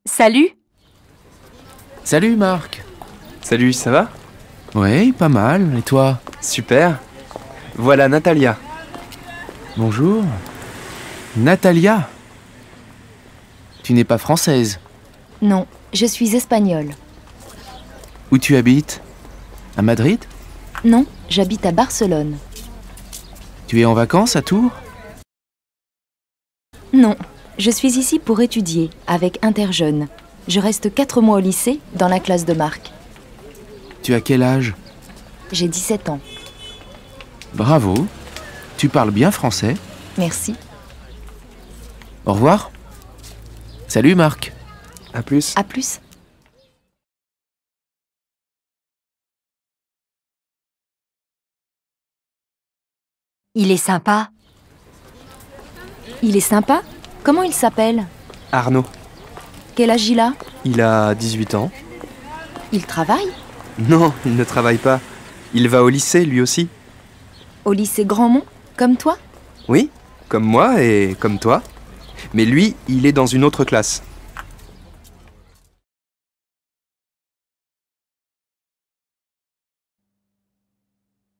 Salut. Salut Marc. Salut, ça va? Ouais, pas mal. Et toi? Super. Voilà Natalia. Bonjour. Natalia. Tu n'es pas française. Non, je suis espagnole. Où tu habites? À Madrid? Non, j'habite à Barcelone. Tu es en vacances à Tours? Non, je suis ici pour étudier, avec Interjeunes. Je reste 4 mois au lycée, dans la classe de Marc. Tu as quel âge? J'ai 17 ans. Bravo. Tu parles bien français. Merci. Au revoir. Salut Marc. À plus. À plus. Il est sympa. Il est sympa? Comment il s'appelle? Arnaud. Quel âge il a? Il a 18 ans. Il travaille? Non, il ne travaille pas. Il va au lycée, lui aussi. Au lycée Grandmont, comme toi? Oui, comme moi et comme toi. Mais lui, il est dans une autre classe.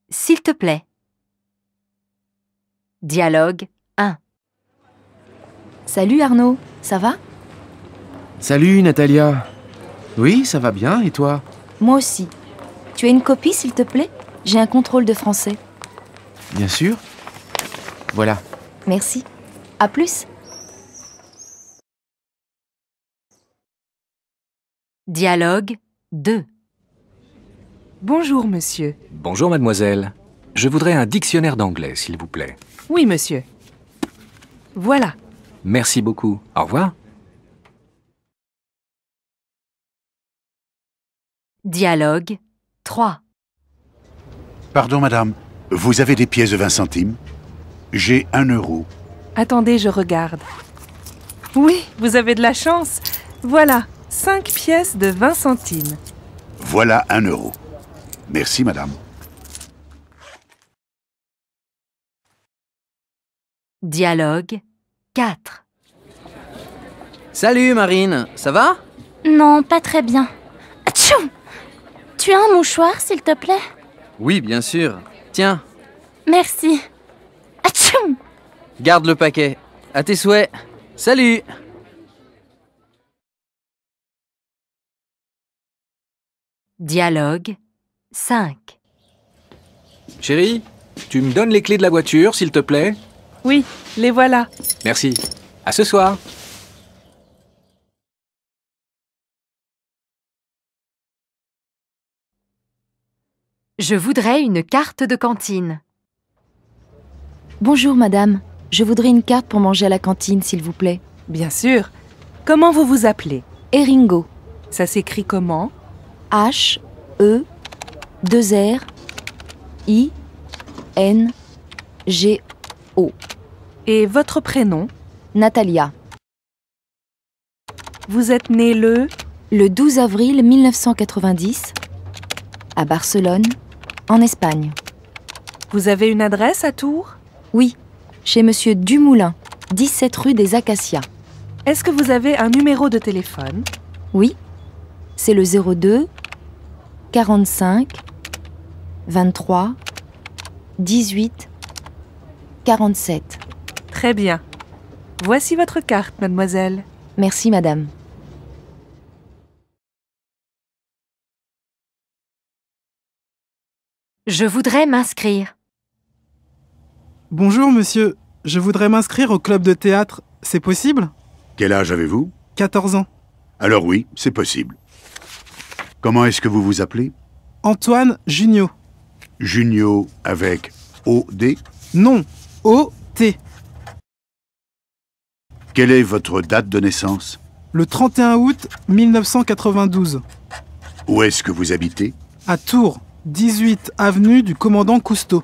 S'il te plaît. Dialogue 1. Salut Arnaud, ça va? Salut Natalia. Oui, ça va bien. Et toi? Moi aussi. Tu as une copie, s'il te plaît? J'ai un contrôle de français. Bien sûr. Voilà. Merci. À plus. Dialogue 2. Bonjour, monsieur. Bonjour, mademoiselle. Je voudrais un dictionnaire d'anglais, s'il vous plaît. Oui, monsieur. Voilà. Merci beaucoup. Au revoir. Dialogue 3. Pardon, madame. Vous avez des pièces de 20 centimes? J'ai 1 euro. Attendez, je regarde. Oui, vous avez de la chance. Voilà, 5 pièces de 20 centimes. Voilà 1 euro. Merci, madame. Dialogue 4. Salut Marine. Ça va? Non, pas très bien. Atchoum! Tu as un mouchoir, s'il te plaît? Oui, bien sûr. Tiens, Merci. Atchoum! garde le paquet. À tes souhaits. Salut. Dialogue 5. Chérie, tu me donnes les clés de la voiture, s'il te plaît? Oui, les voilà. Merci. À ce soir. Je voudrais une carte de cantine. Bonjour madame, je voudrais une carte pour manger à la cantine, s'il vous plaît. Bien sûr. Comment vous vous appelez? Eringo. Ça s'écrit comment? H, E, 2 R, I, N, G, O. Et votre prénom? Natalia. Vous êtes née le... Le 12 avril 1990, à Barcelone, en Espagne. Vous avez une adresse à Tours? Oui, chez monsieur Dumoulin, 17 rue des Acacias. Est-ce que vous avez un numéro de téléphone? Oui, c'est le 02 45 23 18 47. Très bien. Voici votre carte, mademoiselle. Merci madame. Je voudrais m'inscrire. Bonjour monsieur, je voudrais m'inscrire au club de théâtre. C'est possible? Quel âge avez-vous? 14 ans. Alors oui, c'est possible. Comment est-ce que vous vous appelez? Antoine Junio. Junio avec O-D. Non, O-T. Quelle est votre date de naissance? Le 31 août 1992. Où est-ce que vous habitez? À Tours, 18 avenue du commandant Cousteau.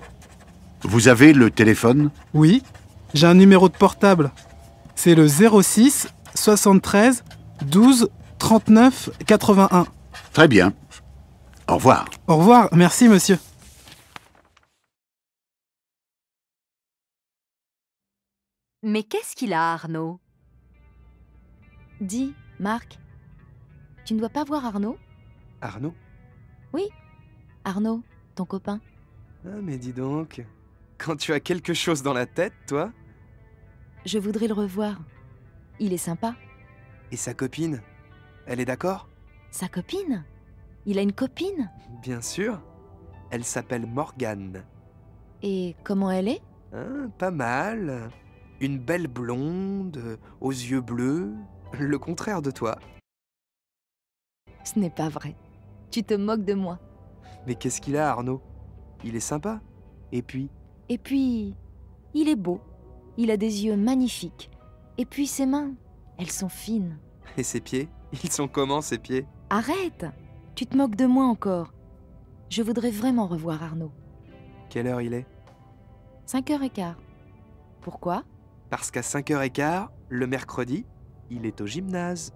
Vous avez le téléphone? Oui, j'ai un numéro de portable. C'est le 06 73 12 39 81. Très bien. Au revoir. Au revoir, merci monsieur. Mais qu'est-ce qu'il a, Arnaud? Dis, Marc, Tu ne dois pas voir Arnaud? Arnaud? Oui, Arnaud, ton copain. Ah, mais dis donc, quand tu as quelque chose dans la tête, toi? Je voudrais le revoir. Il est sympa. Et sa copine? Elle est d'accord? Sa copine? Il a une copine? Bien sûr. Elle s'appelle Morgane. Et comment elle est? Hein, pas mal. Une belle blonde, aux yeux bleus, le contraire de toi. Ce n'est pas vrai. Tu te moques de moi. Mais qu'est-ce qu'il a, Arnaud? Il est sympa. Et puis, il est beau. Il a des yeux magnifiques. Et puis ses mains, elles sont fines. et ses pieds? Ils sont comment, ses pieds? Arrête! Tu te moques de moi encore. Je voudrais vraiment revoir Arnaud. Quelle heure il est? 5h15. Pourquoi? Parce qu'à 5h15, le mercredi, il est au gymnase.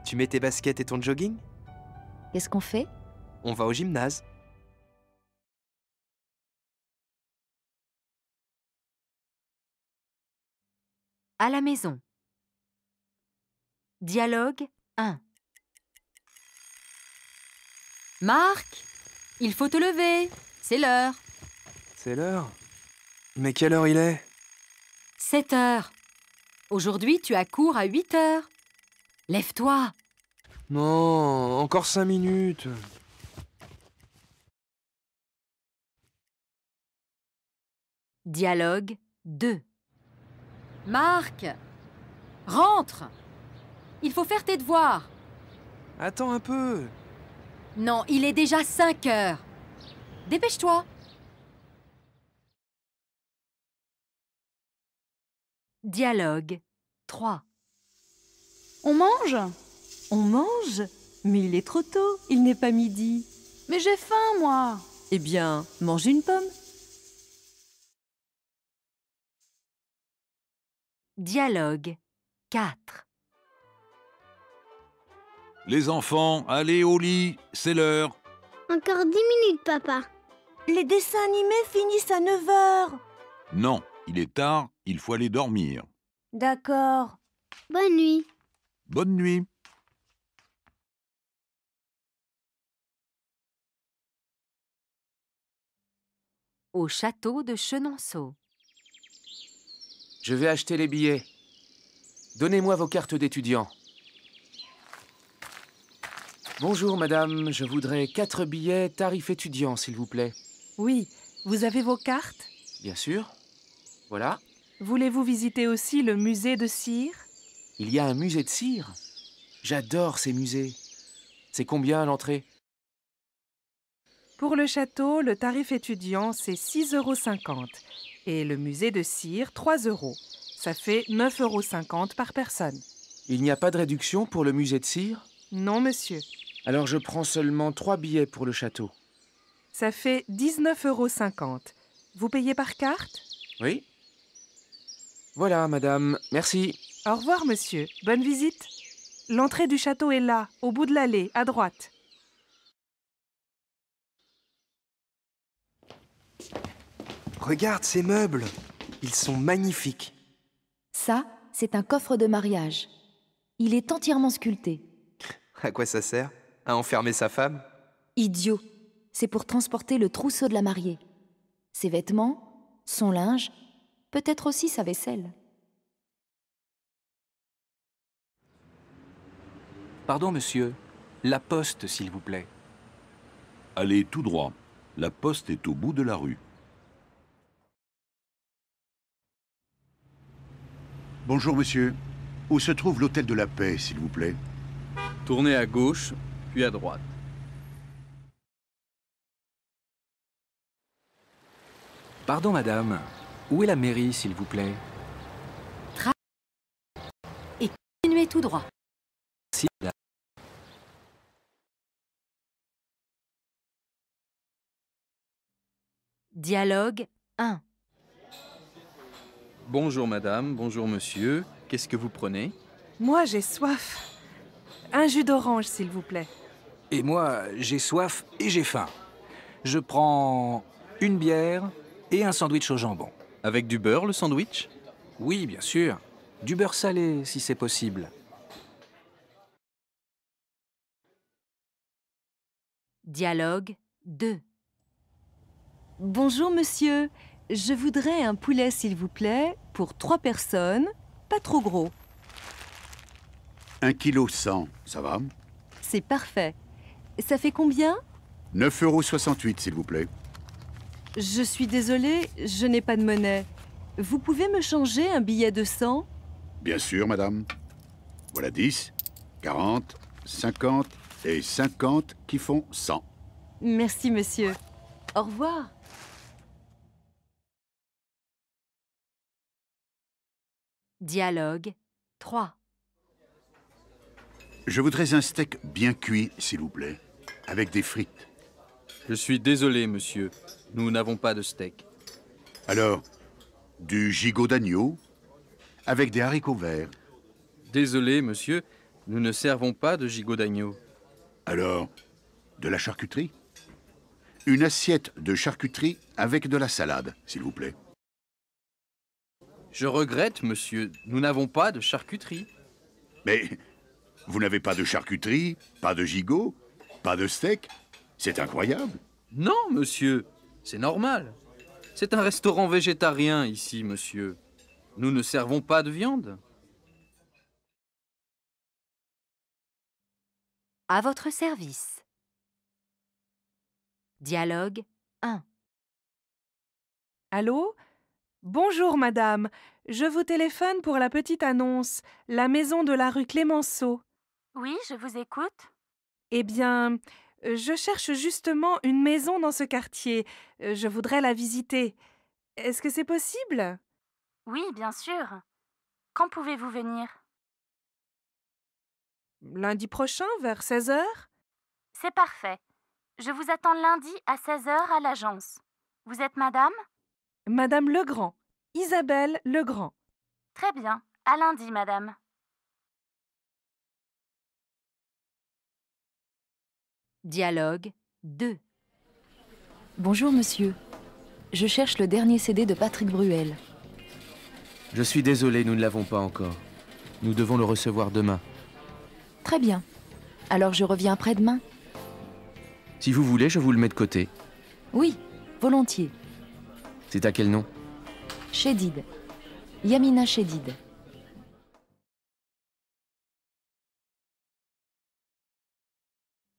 Tu mets tes baskets et ton jogging? Qu'est-ce qu'on fait? On va au gymnase. À la maison. Dialogue 1. Marc, il faut te lever, c'est l'heure. C'est l'heure. Mais quelle heure il est? 7 heures. Aujourd'hui, tu as cours à 8 heures. Lève-toi. Non, encore 5 minutes. Dialogue 2. Marc, rentre. Il faut faire tes devoirs. Attends un peu. Non, il est déjà 5 heures. Dépêche-toi. Dialogue 3. On mange? On mange? Mais il est trop tôt, il n'est pas midi. Mais j'ai faim, moi. Eh bien, mange une pomme. Dialogue 4. Les enfants, allez au lit, c'est l'heure. Encore 10 minutes, papa. Les dessins animés finissent à 9 heures. Non, il est tard, il faut aller dormir. D'accord. Bonne nuit. Bonne nuit. Au château de Chenonceau. Je vais acheter les billets. Donnez-moi vos cartes d'étudiant. Bonjour madame, je voudrais 4 billets tarif étudiant, s'il vous plaît. Oui, vous avez vos cartes? Bien sûr. Voilà. Voulez-vous visiter aussi le musée de cire? Il y a un musée de cire. J'adore ces musées. C'est combien l'entrée? Pour le château, le tarif étudiant, c'est 6,50 € et le musée de cire, 3 €. Ça fait 9,50 € par personne. Il n'y a pas de réduction pour le musée de cire? Non, monsieur. Alors je prends seulement 3 billets pour le château. Ça fait 19,50 €. Vous payez par carte? Oui. Voilà, madame. Merci. Au revoir, monsieur. Bonne visite. L'entrée du château est là, au bout de l'allée, à droite. Regarde ces meubles. Ils sont magnifiques. Ça, c'est un coffre de mariage. Il est entièrement sculpté. À quoi ça sert? À enfermer sa femme? Idiot. C'est pour transporter le trousseau de la mariée. Ses vêtements, son linge, peut-être aussi sa vaisselle. Pardon, monsieur. La poste, s'il vous plaît. Allez tout droit. La poste est au bout de la rue. Bonjour monsieur. Où se trouve l'hôtel de la Paix, s'il vous plaît? Tournez à gauche, puis à droite. Pardon, madame. Où est la mairie, s'il vous plaît? Et continuez tout droit. Merci, madame. Dialogue 1. Bonjour madame, bonjour monsieur. Qu'est-ce que vous prenez? Moi, j'ai soif. Un jus d'orange, s'il vous plaît. Et moi, j'ai soif et j'ai faim. Je prends une bière et un sandwich au jambon. Avec du beurre, le sandwich? Oui, bien sûr. Du beurre salé, si c'est possible. Dialogue 2. Bonjour monsieur, je voudrais un poulet s'il vous plaît, pour 3 personnes, pas trop gros. 1 kg 100, ça va? C'est parfait. Ça fait combien? 9,68 € s'il vous plaît. Je suis désolée, je n'ai pas de monnaie. Vous pouvez me changer un billet de 100? Bien sûr, madame. Voilà 10, 40, 50 et 50 qui font 100. Merci monsieur. Au revoir. Dialogue 3. Je voudrais un steak bien cuit, s'il vous plaît, avec des frites. Je suis désolé, monsieur. Nous n'avons pas de steak. Alors, du gigot d'agneau avec des haricots verts. Désolé, monsieur. Nous ne servons pas de gigot d'agneau. Alors, de la charcuterie? Une assiette de charcuterie avec de la salade, s'il vous plaît. Je regrette, monsieur. Nous n'avons pas de charcuterie. Mais vous n'avez pas de charcuterie, pas de gigot, pas de steak? C'est incroyable. Non, monsieur. C'est normal. C'est un restaurant végétarien ici, monsieur. Nous ne servons pas de viande. À votre service. Dialogue 1. Allô? Bonjour madame, je vous téléphone pour la petite annonce, la maison de la rue Clémenceau. Oui, je vous écoute. Eh bien, je cherche justement une maison dans ce quartier. Je voudrais la visiter. Est-ce que c'est possible? Oui, bien sûr. Quand pouvez-vous venir? Lundi prochain, vers 16 h? C'est parfait. Je vous attends lundi à 16 h à l'agence. Vous êtes madame? Madame Legrand. Isabelle Legrand. Très bien. À lundi, madame. Dialogue 2. Bonjour monsieur. Je cherche le dernier CD de Patrick Bruel. Je suis désolé, nous ne l'avons pas encore. Nous devons le recevoir demain. Très bien. Alors je reviens après-demain? Si vous voulez, je vous le mets de côté. Oui, volontiers. C'est à quel nom? Chédid. Yamina Chédid.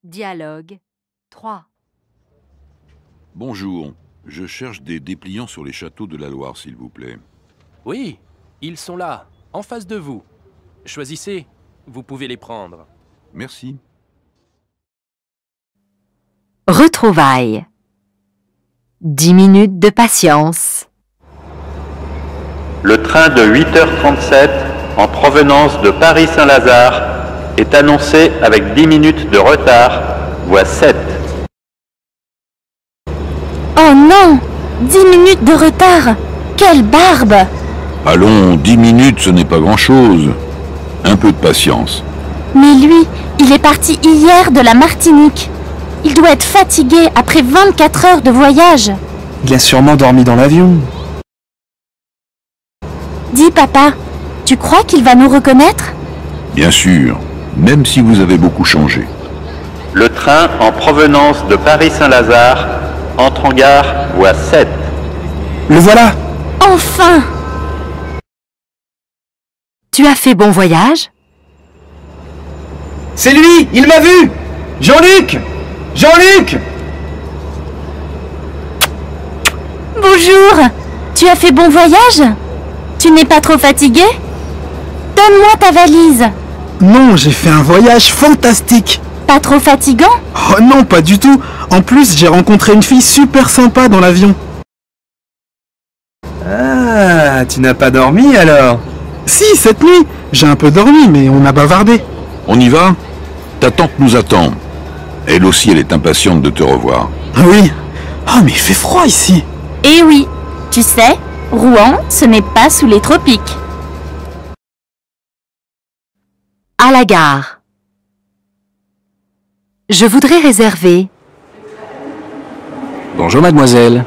Dialogue 3. Bonjour, je cherche des dépliants sur les châteaux de la Loire, s'il vous plaît. Oui, ils sont là, en face de vous. Choisissez, vous pouvez les prendre. Merci. Retrouvailles. 10 minutes de patience. Le train de 8h37 en provenance de Paris-Saint-Lazare est annoncé avec 10 minutes de retard, voie 7. Oh non! 10 minutes de retard! Quelle barbe! Allons, 10 minutes, ce n'est pas grand-chose. Un peu de patience. Mais lui, il est parti hier de la Martinique. Il doit être fatigué après 24 heures de voyage. Il a sûrement dormi dans l'avion. Dis papa, tu crois qu'il va nous reconnaître? Bien sûr, même si vous avez beaucoup changé. Le train en provenance de Paris-Saint-Lazare entre en gare, voie 7. Le voilà! Enfin! Tu as fait bon voyage? C'est lui! Il m'a vu! Jean-Luc! Jean-Luc! Bonjour! Tu as fait bon voyage? Tu n'es pas trop fatigué? Donne-moi ta valise. Non, j'ai fait un voyage fantastique. Pas trop fatigant? Oh non, pas du tout. En plus, j'ai rencontré une fille super sympa dans l'avion. Ah, tu n'as pas dormi alors? Si, cette nuit. J'ai un peu dormi, mais on a bavardé. On y va? Ta tante nous attend. Elle aussi, elle est impatiente de te revoir. Ah oui. Ah, mais il fait froid ici. Eh oui, tu sais, Rouen, ce n'est pas sous les tropiques. À la gare. Je voudrais réserver. Bonjour mademoiselle.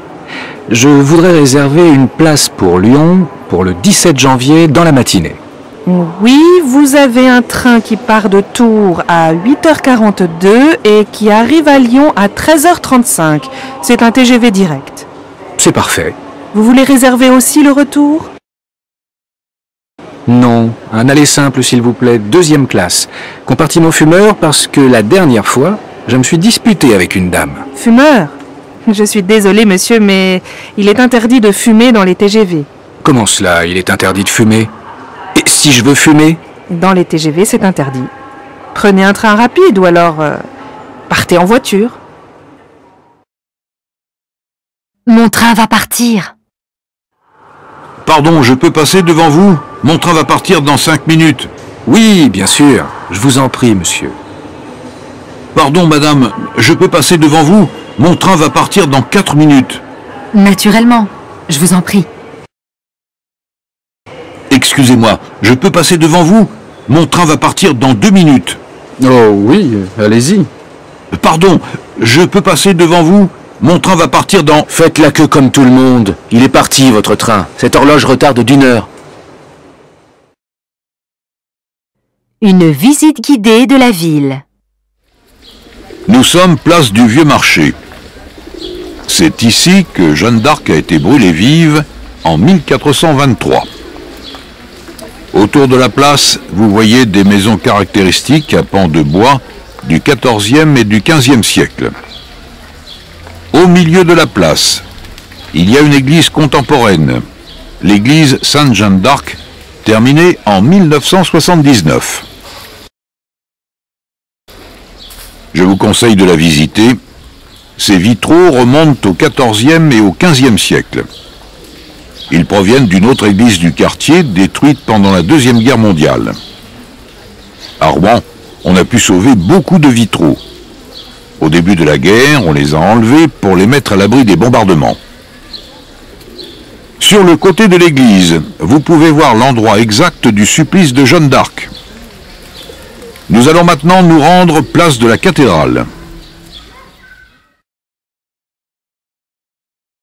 Je voudrais réserver une place pour Lyon pour le 17 janvier dans la matinée. Oui, vous avez un train qui part de Tours à 8h42 et qui arrive à Lyon à 13h35. C'est un TGV direct. C'est parfait. Vous voulez réserver aussi le retour? Non, un aller simple s'il vous plaît, 2e classe. Compartiment fumeur parce que la dernière fois, je me suis disputé avec une dame. Fumeur? Je suis désolée monsieur, mais il est interdit de fumer dans les TGV. Comment cela, il est interdit de fumer? Et si je veux fumer? Dans les TGV, c'est interdit. Prenez un train rapide ou alors partez en voiture. Mon train va partir. Pardon, je peux passer devant vous? Mon train va partir dans 5 minutes. Oui, bien sûr. Je vous en prie, monsieur. Pardon, madame, je peux passer devant vous? Mon train va partir dans 4 minutes. Naturellement, je vous en prie. Excusez-moi, je peux passer devant vous? Mon train va partir dans 2 minutes. Oh oui, allez-y. Pardon, je peux passer devant vous? Mon train va partir dans... Faites la queue comme tout le monde. Il est parti, votre train. Cette horloge retarde d'1 heure. Une visite guidée de la ville. Nous sommes place du Vieux Marché. C'est ici que Jeanne d'Arc a été brûlée vive en 1423. Autour de la place, vous voyez des maisons caractéristiques à pans de bois du XIVe et du XVe siècle. Au milieu de la place, il y a une église contemporaine, l'église Sainte-Jeanne d'Arc, terminée en 1979. Je vous conseille de la visiter. Ces vitraux remontent au XIVe et au XVe siècle. Ils proviennent d'une autre église du quartier, détruite pendant la Deuxième Guerre mondiale. À Rouen, on a pu sauver beaucoup de vitraux. Au début de la guerre, on les a enlevés pour les mettre à l'abri des bombardements. Sur le côté de l'église, vous pouvez voir l'endroit exact du supplice de Jeanne d'Arc. Nous allons maintenant nous rendre place de la cathédrale.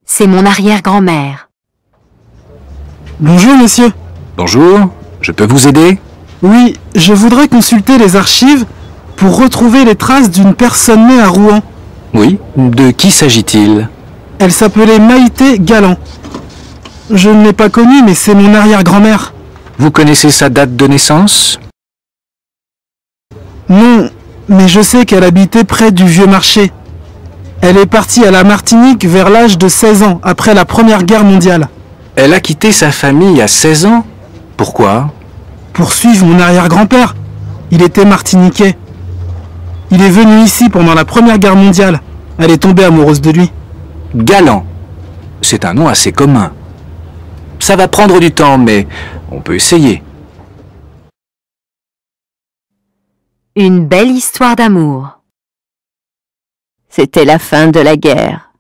C'est mon arrière-grand-mère. Bonjour, monsieur. Bonjour, je peux vous aider? Oui, je voudrais consulter les archives pour retrouver les traces d'une personne née à Rouen. Oui, de qui s'agit-il? Elle s'appelait Maïté Galland. Je ne l'ai pas connue, mais c'est mon arrière-grand-mère. Vous connaissez sa date de naissance? Non, mais je sais qu'elle habitait près du Vieux Marché. Elle est partie à la Martinique vers l'âge de 16 ans, après la Première Guerre mondiale. Elle a quitté sa famille à 16 ans? Pourquoi? Pour suivre mon arrière-grand-père. Il était martiniquais. Il est venu ici pendant la Première Guerre mondiale. Elle est tombée amoureuse de lui. Galland. C'est un nom assez commun. Ça va prendre du temps, mais on peut essayer. Une belle histoire d'amour. C'était la fin de la guerre.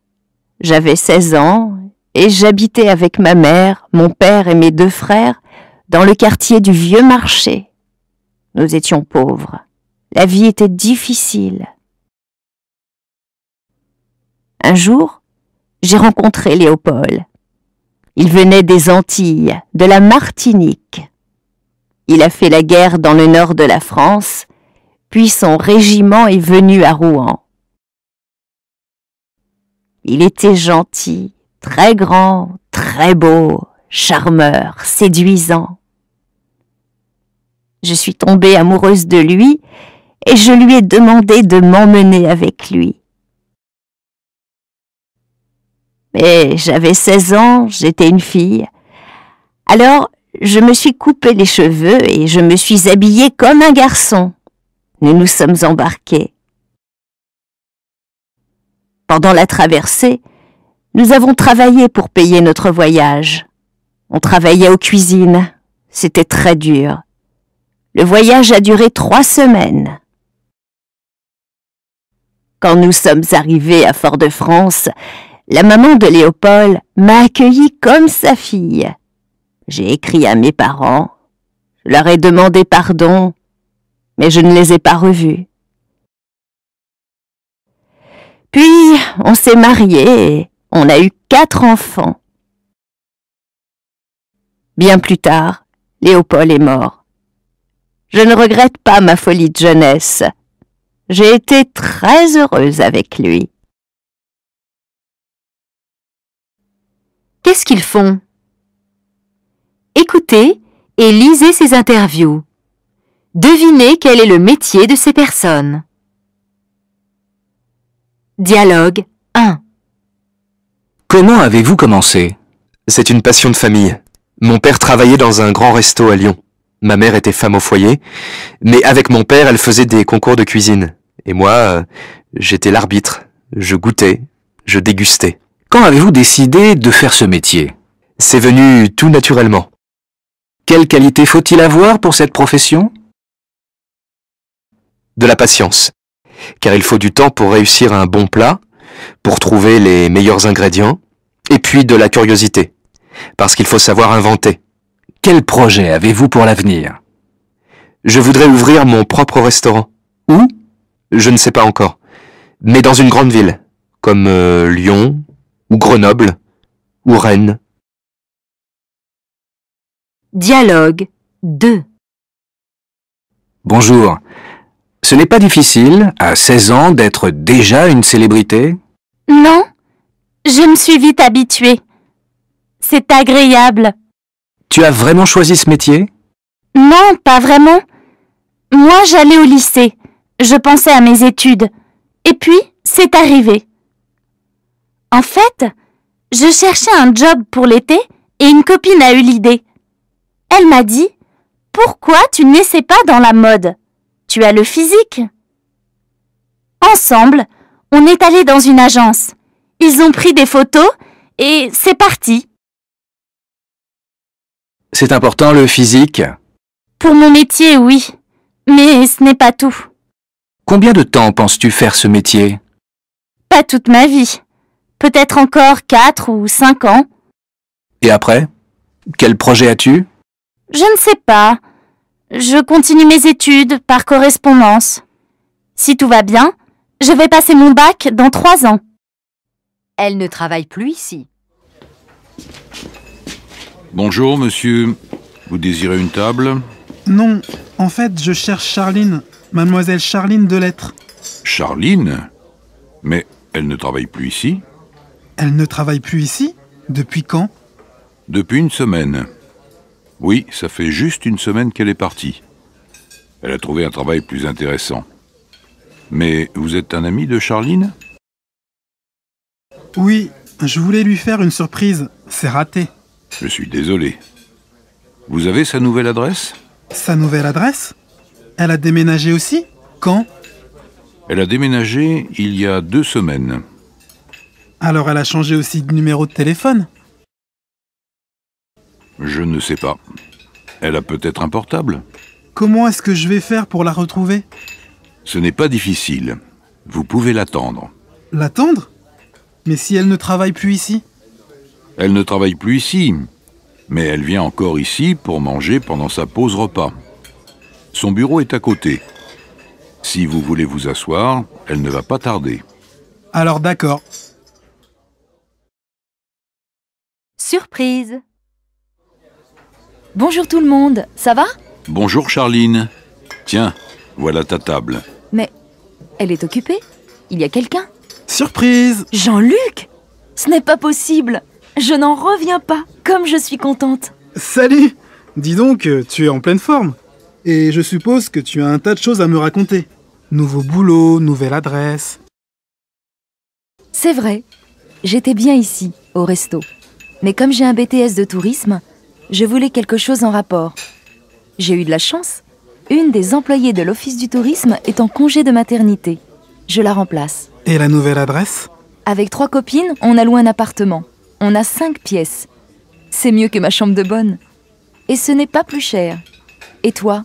J'avais 16 ans et j'habitais avec ma mère, mon père et mes 2 frères dans le quartier du Vieux Marché. Nous étions pauvres. La vie était difficile. Un jour, j'ai rencontré Léopold. Il venait des Antilles, de la Martinique. Il a fait la guerre dans le nord de la France, puis son régiment est venu à Rouen. Il était gentil, très grand, très beau, charmeur, séduisant. Je suis tombée amoureuse de lui et je lui ai demandé de m'emmener avec lui. Mais j'avais 16 ans, j'étais une fille. Alors, je me suis coupé les cheveux et je me suis habillée comme un garçon. Nous nous sommes embarqués. Pendant la traversée, nous avons travaillé pour payer notre voyage. On travaillait aux cuisines. C'était très dur. Le voyage a duré 3 semaines. Quand nous sommes arrivés à Fort-de-France, la maman de Léopold m'a accueillie comme sa fille. J'ai écrit à mes parents. Je leur ai demandé pardon, mais je ne les ai pas revus. Puis, on s'est mariés et on a eu 4 enfants. Bien plus tard, Léopold est mort. Je ne regrette pas ma folie de jeunesse. J'ai été très heureuse avec lui. Qu'est-ce qu'ils font? Écoutez et lisez ces interviews. Devinez quel est le métier de ces personnes. Dialogue 1. Comment avez-vous commencé? C'est une passion de famille. Mon père travaillait dans un grand resto à Lyon. Ma mère était femme au foyer, mais avec mon père, elle faisait des concours de cuisine. Et moi, j'étais l'arbitre. Je goûtais, je dégustais. Quand avez-vous décidé de faire ce métier? C'est venu tout naturellement. Quelle qualité faut-il avoir pour cette profession? De la patience, car il faut du temps pour réussir un bon plat, pour trouver les meilleurs ingrédients, et puis de la curiosité, parce qu'il faut savoir inventer. Quel projet avez-vous pour l'avenir? Je voudrais ouvrir mon propre restaurant. Où? Je ne sais pas encore, mais dans une grande ville, comme Lyon, ou Grenoble, ou Rennes. Dialogue 2. Bonjour. Ce n'est pas difficile, à 16 ans, d'être déjà une célébrité? Non, je me suis vite habituée. C'est agréable. Tu as vraiment choisi ce métier? Non, pas vraiment. Moi, j'allais au lycée. Je pensais à mes études. Et puis, c'est arrivé. En fait, je cherchais un job pour l'été et une copine a eu l'idée. Elle m'a dit « Pourquoi tu n'essaies pas dans la mode? Tu as le physique. » Ensemble, on est allé dans une agence. Ils ont pris des photos et c'est parti. C'est important le physique? Pour mon métier, oui. Mais ce n'est pas tout. Combien de temps penses-tu faire ce métier? Pas toute ma vie. Peut-être encore 4 ou 5 ans. Et après? Quel projet as-tu? Je ne sais pas. Je continue mes études par correspondance. Si tout va bien, je vais passer mon bac dans 3 ans. Elle ne travaille plus ici. Bonjour, monsieur. Vous désirez une table? Non, en fait, je cherche Charline, mademoiselle Charline Delettre. Charline? Mais elle ne travaille plus ici? Elle ne travaille plus ici? Depuis quand? Depuis une semaine. Oui, ça fait juste une semaine qu'elle est partie. Elle a trouvé un travail plus intéressant. Mais vous êtes un ami de Charline? Oui, je voulais lui faire une surprise. C'est raté. Je suis désolé. Vous avez sa nouvelle adresse? Sa nouvelle adresse? Elle a déménagé aussi? Quand? Elle a déménagé il y a 2 semaines. Alors elle a changé aussi de numéro de téléphone? Je ne sais pas. Elle a peut-être un portable? Comment est-ce que je vais faire pour la retrouver? Ce n'est pas difficile. Vous pouvez l'attendre. L'attendre? Mais si elle ne travaille plus ici? Elle ne travaille plus ici, mais elle vient encore ici pour manger pendant sa pause repas. Son bureau est à côté. Si vous voulez vous asseoir, elle ne va pas tarder. Alors d'accord. Surprise! Bonjour tout le monde, ça va? Bonjour Charline. Tiens, voilà ta table. Mais elle est occupée? Il y a quelqu'un? Surprise! Jean-Luc! Ce n'est pas possible! Je n'en reviens pas, comme je suis contente. Salut! Dis donc, tu es en pleine forme. Et je suppose que tu as un tas de choses à me raconter. Nouveau boulot, nouvelle adresse. C'est vrai, j'étais bien ici, au resto. Mais comme j'ai un BTS de tourisme, je voulais quelque chose en rapport. J'ai eu de la chance. Une des employées de l'Office du tourisme est en congé de maternité. Je la remplace. Et la nouvelle adresse? Avec 3 copines, on a loué un appartement. On a 5 pièces. C'est mieux que ma chambre de bonne. Et ce n'est pas plus cher. Et toi,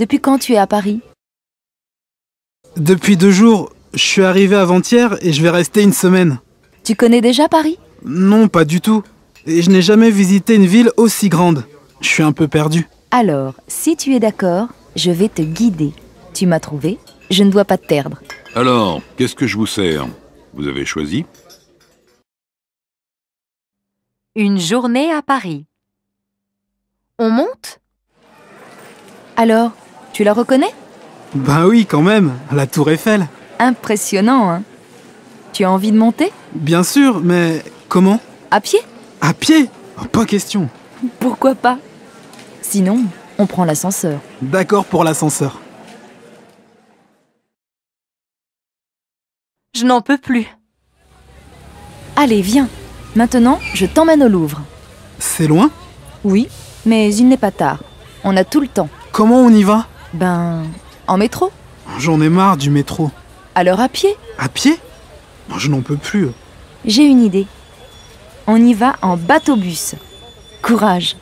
depuis quand tu es à Paris? Depuis 2 jours. Je suis arrivé avant-hier et je vais rester une semaine. Tu connais déjà Paris? Non, pas du tout. Et je n'ai jamais visité une ville aussi grande. Je suis un peu perdu. Alors, si tu es d'accord, je vais te guider. Tu m'as trouvé, je ne dois pas te perdre. Alors, qu'est-ce que je vous sers? Vous avez choisi? Une journée à Paris. On monte? Alors, Tu la reconnais? Ben oui, quand même, la tour Eiffel. Impressionnant, hein? Tu as envie de monter? Bien sûr, mais comment? À pied? À pied? Oh, pas question. Pourquoi pas? Sinon, on prend l'ascenseur. D'accord pour l'ascenseur. Je n'en peux plus. Allez, viens. Maintenant, je t'emmène au Louvre. C'est loin? Oui, mais il n'est pas tard. On a tout le temps. Comment on y va? Ben, en métro. J'en ai marre du métro. Alors à pied? À pied? Je n'en peux plus. J'ai une idée. On y va en bateau-bus. Courage.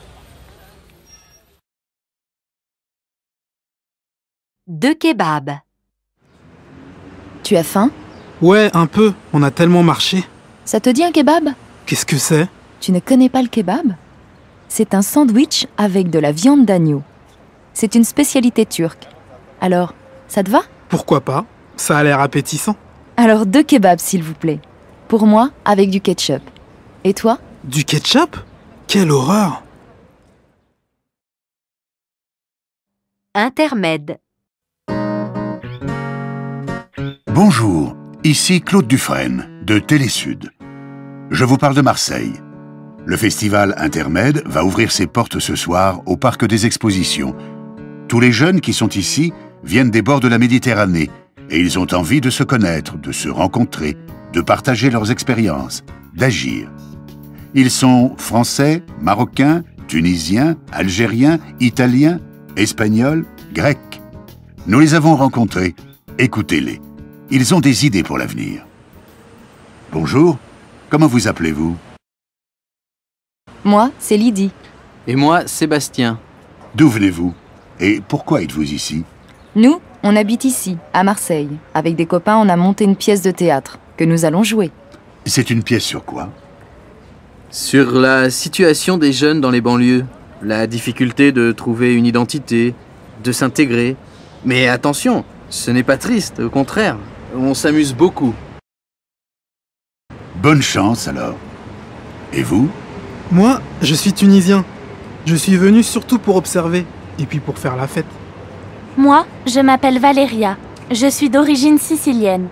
2 kebabs. Tu as faim? Ouais, un peu. On a tellement marché. Ça te dit un kebab? Qu'est-ce que c'est? Tu ne connais pas le kebab? C'est un sandwich avec de la viande d'agneau. C'est une spécialité turque. Alors, ça te va? Pourquoi pas? Ça a l'air appétissant. Alors 2 kebabs, s'il vous plaît. Pour moi, avec du ketchup. Et toi? Du ketchup? Quelle horreur! Intermède. Bonjour, ici Claude Dufresne, de Télésud. Je vous parle de Marseille. Le festival Intermède va ouvrir ses portes ce soir au Parc des Expositions. Tous les jeunes qui sont ici viennent des bords de la Méditerranée et ils ont envie de se connaître, de se rencontrer, de partager leurs expériences, d'agir. Ils sont français, marocains, tunisiens, algériens, italiens, espagnols, grecs. Nous les avons rencontrés. Écoutez-les. Ils ont des idées pour l'avenir. Bonjour, comment vous appelez-vous? Moi, c'est Lydie. Et moi, Sébastien. D'où venez-vous? Et pourquoi êtes-vous ici? Nous, on habite ici, à Marseille. Avec des copains, on a monté une pièce de théâtre que nous allons jouer. C'est une pièce sur quoi? Sur la situation des jeunes dans les banlieues. La difficulté de trouver une identité, de s'intégrer. Mais attention, ce n'est pas triste, au contraire. On s'amuse beaucoup. Bonne chance alors. Et vous? Moi, je suis tunisien. Je suis venu surtout pour observer, et puis pour faire la fête. Moi, je m'appelle Valéria. Je suis d'origine sicilienne.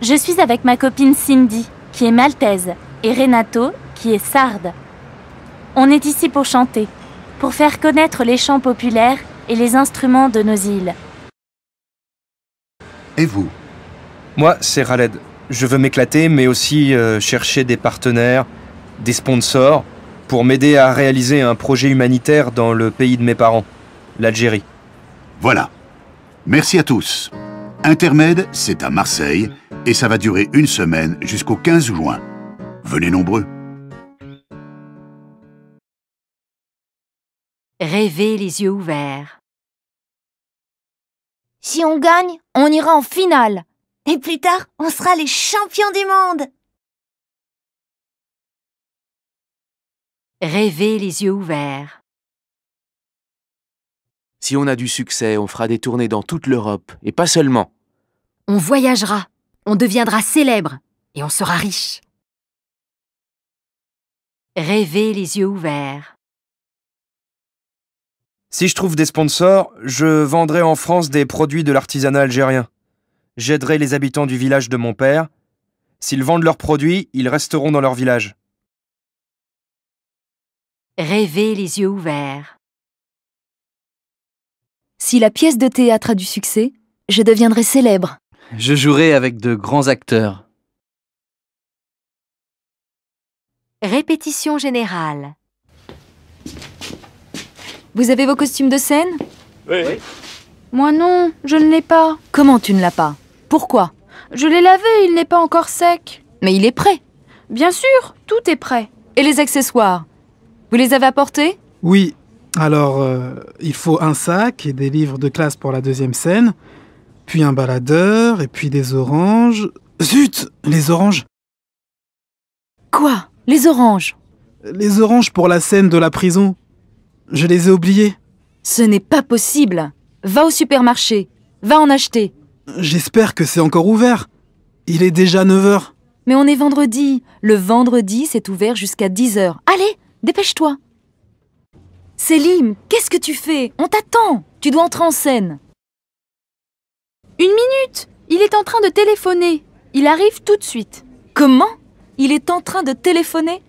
Je suis avec ma copine Cindy, qui est maltaise, et Renato, qui est sarde. On est ici pour chanter, pour faire connaître les chants populaires et les instruments de nos îles. Et vous? Moi, c'est Khaled. Je veux m'éclater, mais aussi chercher des partenaires, des sponsors, pour m'aider à réaliser un projet humanitaire dans le pays de mes parents, l'Algérie. Voilà. Merci à tous. Intermède, c'est à Marseille, et ça va durer une semaine jusqu'au 15 juin. Venez nombreux. Rêver les yeux ouverts. Si on gagne, on ira en finale. Et plus tard, on sera les champions du monde. Rêver les yeux ouverts. Si on a du succès, on fera des tournées dans toute l'Europe, et pas seulement. On voyagera, on deviendra célèbre, et on sera riche. Rêver les yeux ouverts. Si je trouve des sponsors, je vendrai en France des produits de l'artisanat algérien. J'aiderai les habitants du village de mon père. S'ils vendent leurs produits, ils resteront dans leur village. Rêver les yeux ouverts. Si la pièce de théâtre a du succès, je deviendrai célèbre. Je jouerai avec de grands acteurs. Répétition générale. Vous avez vos costumes de scène? Oui. Moi non, je ne l'ai pas. Comment tu ne l'as pas? Pourquoi? Je l'ai lavé, il n'est pas encore sec. Mais il est prêt. Bien sûr, tout est prêt. Et les accessoires? Vous les avez apportés? Oui. Alors, il faut un sac et des livres de classe pour la deuxième scène, puis un baladeur, et puis des oranges... Zut! Les oranges! Quoi? Les oranges? Les oranges pour la scène de la prison. Je les ai oubliées. Ce n'est pas possible. Va au supermarché. Va en acheter. J'espère que c'est encore ouvert. Il est déjà 9h. Mais on est vendredi. Le vendredi, c'est ouvert jusqu'à 10h. Allez, dépêche-toi. Selim, qu'est-ce que tu fais? On t'attend. Tu dois entrer en scène. Une minute! Il est en train de téléphoner. Il arrive tout de suite. Comment? Il est en train de téléphoner?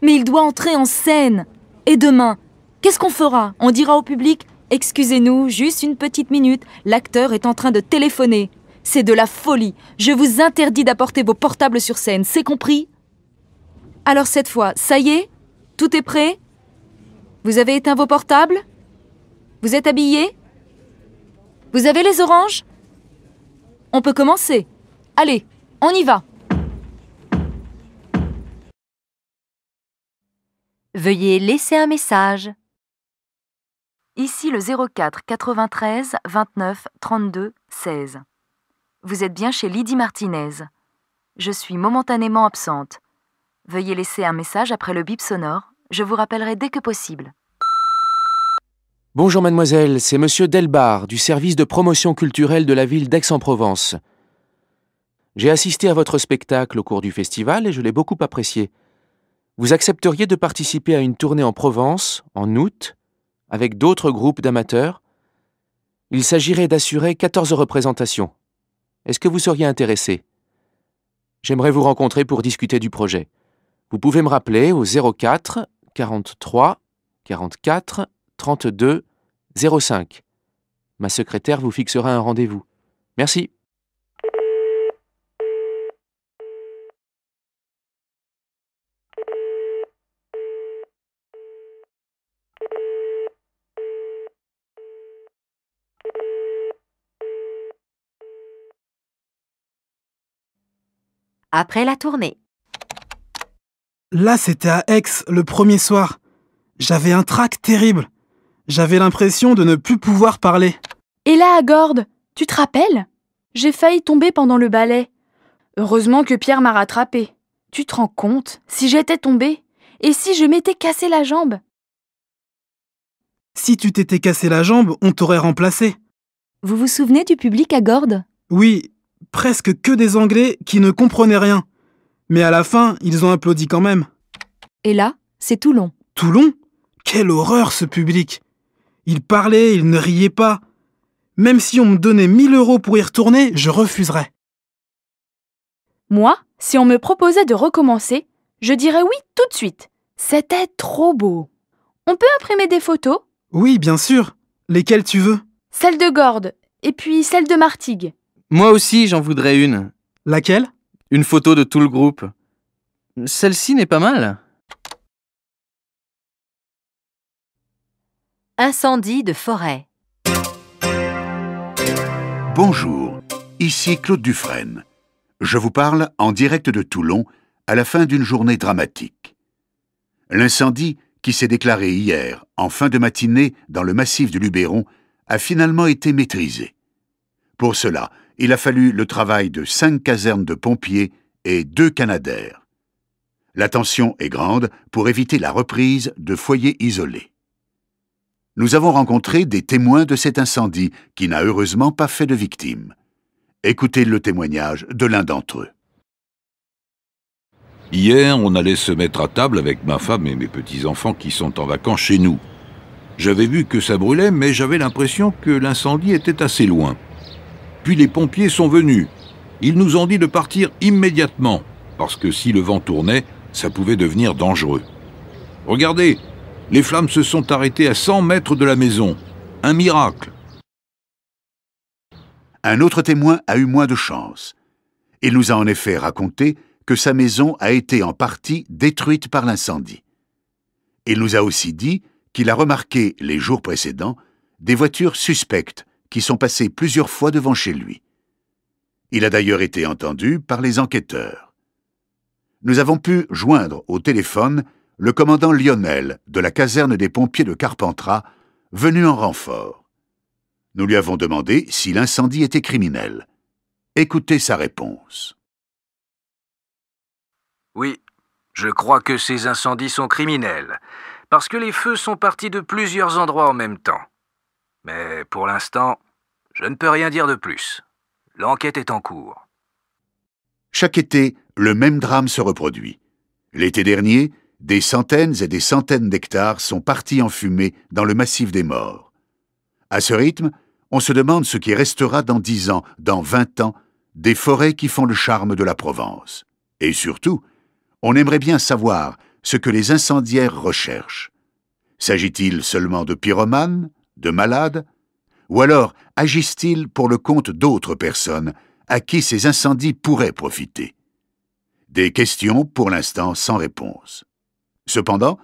Mais il doit entrer en scène. Et demain, qu'est-ce qu'on fera? On dira au public « Excusez-nous, juste une petite minute, l'acteur est en train de téléphoner. » C'est de la folie. Je vous interdis d'apporter vos portables sur scène, c'est compris? Alors cette fois, ça y est? Tout est prêt? Vous avez éteint vos portables? Vous êtes habillés? Vous avez les oranges? On peut commencer. Allez, on y va. Veuillez laisser un message. Ici le 04 93 29 32 16. Vous êtes bien chez Lydie Martinez. Je suis momentanément absente. Veuillez laisser un message après le bip sonore. Je vous rappellerai dès que possible. Bonjour mademoiselle, c'est monsieur Delbar du service de promotion culturelle de la ville d'Aix-en-Provence. J'ai assisté à votre spectacle au cours du festival et je l'ai beaucoup apprécié. Vous accepteriez de participer à une tournée en Provence, en août, avec d'autres groupes d'amateurs? Il s'agirait d'assurer 14 représentations. Est-ce que vous seriez intéressé? J'aimerais vous rencontrer pour discuter du projet. Vous pouvez me rappeler au 04 43 44 32 05. Ma secrétaire vous fixera un rendez-vous. Merci. Après la tournée. Là, c'était à Aix, le premier soir. J'avais un trac terrible. J'avais l'impression de ne plus pouvoir parler. Et là, à Gordes, tu te rappelles? J'ai failli tomber pendant le ballet. Heureusement que Pierre m'a rattrapé. Tu te rends compte, si j'étais tombée? Et si je m'étais cassé la jambe? Si tu t'étais cassé la jambe, on t'aurait remplacé. Vous vous souvenez du public à Gordes? Oui, presque que des Anglais qui ne comprenaient rien. Mais à la fin, ils ont applaudi quand même. Et là, c'est Toulon. Toulon? Quelle horreur ce public! Ils parlaient, ils ne riaient pas. Même si on me donnait 1000 € pour y retourner, je refuserais. Moi, si on me proposait de recommencer, je dirais oui tout de suite. C'était trop beau. On peut imprimer des photos? Oui, bien sûr. Lesquelles tu veux? Celle de Gordes, et puis celle de Martigues. Moi aussi, j'en voudrais une. Laquelle? Une photo de tout le groupe. Celle-ci n'est pas mal. Incendie de forêt. Bonjour, ici Claude Dufresne. Je vous parle en direct de Toulon à la fin d'une journée dramatique. L'incendie qui s'est déclaré hier, en fin de matinée, dans le massif du Luberon, a finalement été maîtrisé. Pour cela, il a fallu le travail de 5 casernes de pompiers et 2 canadaires. La tension est grande pour éviter la reprise de foyers isolés. Nous avons rencontré des témoins de cet incendie qui n'a heureusement pas fait de victimes. Écoutez le témoignage de l'un d'entre eux. Hier, on allait se mettre à table avec ma femme et mes petits-enfants qui sont en vacances chez nous. J'avais vu que ça brûlait, mais j'avais l'impression que l'incendie était assez loin. Puis les pompiers sont venus. Ils nous ont dit de partir immédiatement, parce que si le vent tournait, ça pouvait devenir dangereux. Regardez, les flammes se sont arrêtées à 100 mètres de la maison. Un miracle. Un autre témoin a eu moins de chance. Il nous a en effet raconté que sa maison a été en partie détruite par l'incendie. Il nous a aussi dit qu'il a remarqué, les jours précédents, des voitures suspectes qui sont passées plusieurs fois devant chez lui. Il a d'ailleurs été entendu par les enquêteurs. Nous avons pu joindre au téléphone le commandant Lionel de la caserne des pompiers de Carpentras, venu en renfort. Nous lui avons demandé si l'incendie était criminel. Écoutez sa réponse. Oui, je crois que ces incendies sont criminels, parce que les feux sont partis de plusieurs endroits en même temps. Mais pour l'instant, je ne peux rien dire de plus. L'enquête est en cours. Chaque été, le même drame se reproduit. L'été dernier, Des centaines et des centaines d'hectares sont partis en fumée dans le massif des morts. À ce rythme, on se demande ce qui restera dans 10 ans, dans 20 ans, des forêts qui font le charme de la Provence. Et surtout, on aimerait bien savoir ce que les incendiaires recherchent. S'agit-il seulement de pyromanes, de malades, ou alors agissent-ils pour le compte d'autres personnes à qui ces incendies pourraient profiter? Des questions pour l'instant sans réponse. Cependant,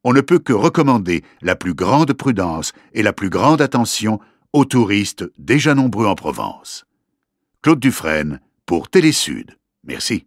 on ne peut que recommander la plus grande prudence et la plus grande attention aux touristes déjà nombreux en Provence. Claude Dufresne pour Télésud. Merci.